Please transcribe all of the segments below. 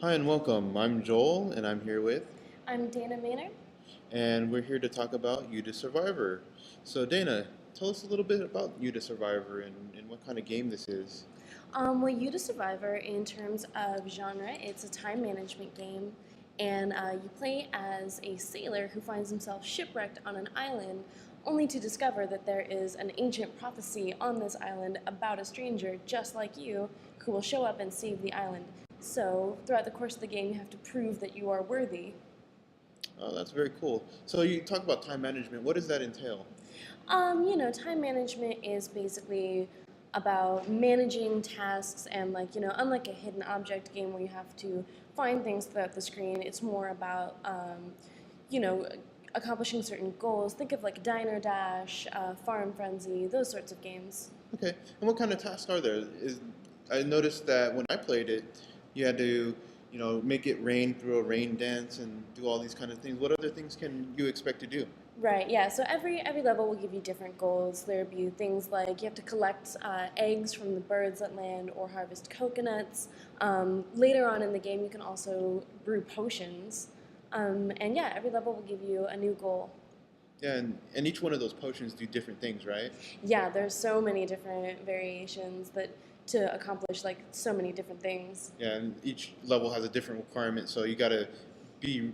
Hi and welcome. I'm Joel and I'm here with, I'm Dana Maynard. and we're here to talk about Youda Survivor. So, Dana, tell us a little bit about Youda Survivor and what kind of game this is. Youda Survivor, in terms of genre, it's a time management game, and you play as a sailor who finds himself shipwrecked on an island, only to discover that there is an ancient prophecy on this island about a stranger just like you who will show up and save the island. So, throughout the course of the game, you have to prove that you are worthy. Oh, that's very cool. So, you talk about time management. What does that entail? Time management is basically about managing tasks and unlike a hidden object game where you have to find things throughout the screen, it's more about, you know, accomplishing certain goals. Think of like Diner Dash, Farm Frenzy, those sorts of games. Okay. And what kind of tasks are there? I noticed that when I played it, you had to, make it rain through a rain dance and do all these kind of things. What other things can you expect to do? Right, yeah. So every level will give you different goals. There'll be things like you have to collect eggs from the birds that land or harvest coconuts. Later on in the game, you can also brew potions. And yeah, every level will give you a new goal. Yeah, and each one of those potions do different things, right? Yeah, there's so many different variations that to accomplish like so many different things. Yeah, and each level has a different requirement, so you got to be,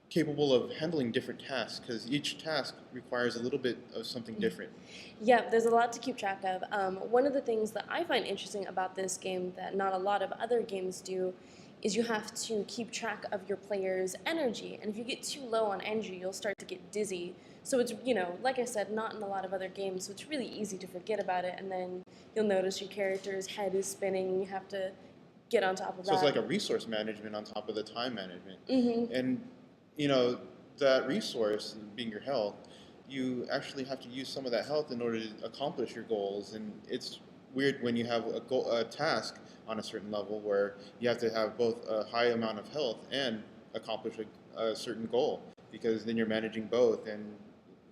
capable of handling different tasks because each task requires a little bit of something different. Yeah, there's a lot to keep track of. One of the things that I find interesting about this game that not a lot of other games do is you have to keep track of your player's energy. And if you get too low on energy, you'll start to get dizzy. So it's, like I said, not in a lot of other games, so it's really easy to forget about it. And then you'll notice your character's head is spinning and you have to get on top of So it's that. like a resource management on top of the time management. Mm-hmm. And, you know, that resource being your health, you actually have to use some of that health in order to accomplish your goals. And it's weird when you have a task on a certain level where you have to have both a high amount of health and accomplish a certain goal because then you're managing both and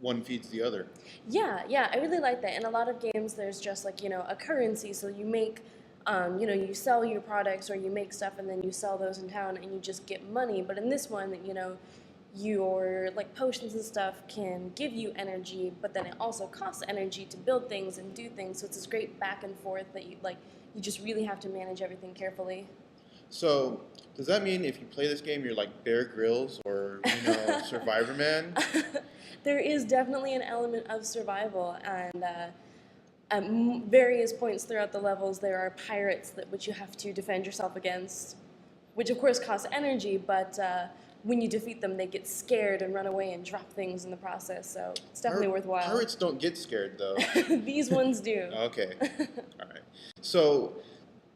one feeds the other. Yeah, I really like that. In a lot of games, there's just like, a currency. So you make, you sell your products or you make stuff and then you sell those in town and you just get money. But in this one, your like potions and stuff can give you energy, but then it also costs energy to build things and do things. So it's this great back and forth that you just really have to manage everything carefully. So does that mean if you play this game, you're like Bear Grylls or Survivor Man? There is definitely an element of survival, and at various points throughout the levels, there are pirates which you have to defend yourself against, which of course costs energy, but when you defeat them, they get scared and run away and drop things in the process, so it's definitely worthwhile. Pirates don't get scared though. These ones do. Okay, all right. So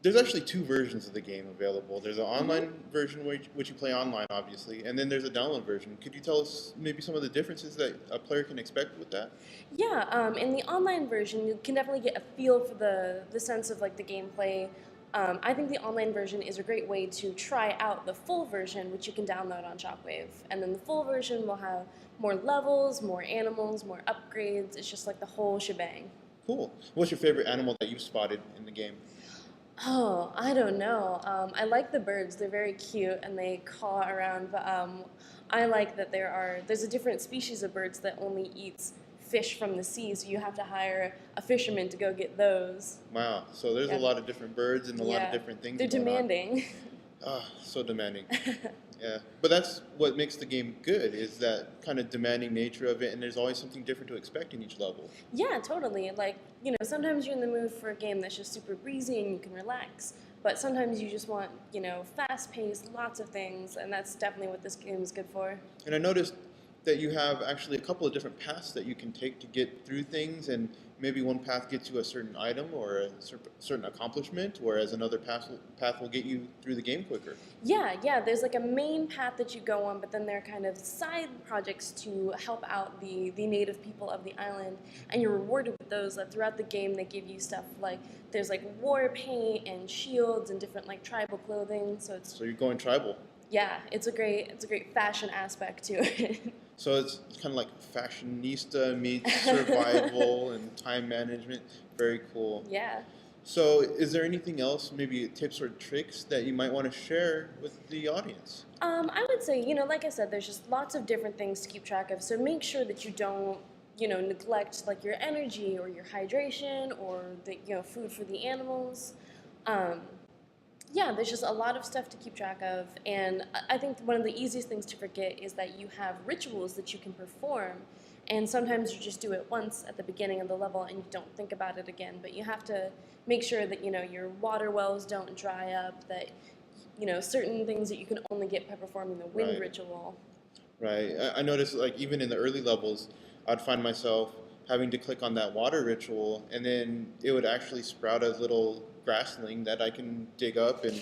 there's actually two versions of the game available. There's an online version which you play online, obviously, and then there's a download version. Could you tell us maybe some of the differences that a player can expect with that? Yeah, in the online version, you can definitely get a feel for the sense of like the gameplay. I think the online version is a great way to try out the full version, which you can download on Shockwave. And then the full version will have more levels, more animals, more upgrades. It's just like the whole shebang. Cool. What's your favorite animal that you've spotted in the game? Oh, I don't know. I like the birds. They're very cute and they caw around. But I like that there's a different species of birds that only eats fish from the sea, so you have to hire a fisherman to go get those. Wow. So there's a Yeah. lot of different birds and a lot of different things They're going on. demanding. Ah, so demanding. Yeah, but that's what makes the game good is that kind of demanding nature of it, and there's always something different to expect in each level. Yeah, totally. Like, sometimes you're in the mood for a game that's just super breezy and you can relax. But sometimes you just want, fast paced, lots of things, and that's definitely what this game is good for. And I noticed that you have actually a couple of different paths that you can take to get through things, and maybe one path gets you a certain item or a certain accomplishment, whereas another path will get you through the game quicker. Yeah, there's like a main path that you go on, but then there are kind of side projects to help out the native people of the island, and you're rewarded with those. That throughout the game, they give you stuff like there's like war paint and shields and different like tribal clothing. So you're going tribal. Yeah, it's a great fashion aspect to it. So it's kind of like fashionista meets survival and time management. Very cool. Yeah. So, is there anything else, maybe tips or tricks that you might want to share with the audience? I would say, like I said, there's just lots of different things to keep track of. So make sure that you don't, neglect like your energy or your hydration or the, food for the animals. Um, yeah, there's just a lot of stuff to keep track of. And I think one of the easiest things to forget is that you have rituals that you can perform. And sometimes you just do it once at the beginning of the level and you don't think about it again. But you have to make sure that, your water wells don't dry up, that, certain things that you can only get by performing the wind Right. ritual. Right. I noticed, like, even in the early levels, I'd find myself having to click on that water ritual, and then it would actually sprout a little grassling that I can dig up, and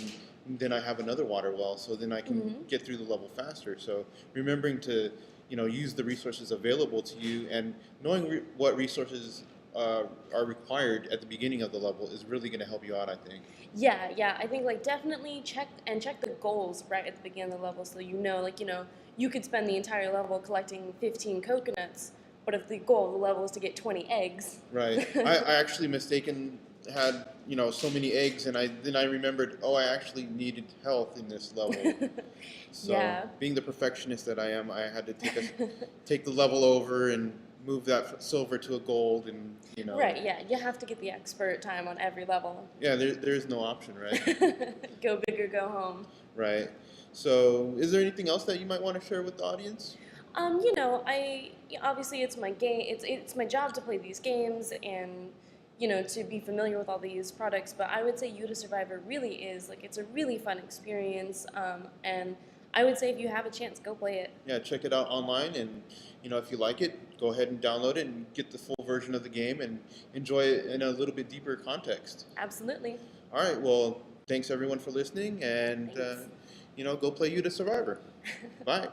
then I have another water well, so then I can Hmm. get through the level faster. So remembering to, use the resources available to you, and knowing what resources are required at the beginning of the level is really going to help you out, I think. Yeah, yeah. I think like definitely check the goals right at the beginning of the level so you could spend the entire level collecting 15 coconuts, but if the goal of the level is to get 20 eggs. Right. I actually mistaken had so many eggs, and I remembered, oh, I actually needed health in this level. So Yeah. being the perfectionist that I am, I had to take the level over and move that silver to a gold, and Right, yeah. You have to get the expert time on every level. yeah, there's no option, right? Go big or go home. Right. So is there anything else that you might want to share with the audience? I obviously it's my game. It's my job to play these games and to be familiar with all these products. But I would say Youda Survivor really is like it's a really fun experience. And I would say if you have a chance, go play it. Yeah, check it out online, and if you like it, go ahead and download it and get the full version of the game and enjoy it in a little bit deeper context. Absolutely. All right, well, thanks everyone for listening, and Thanks. go play Youda Survivor. Bye.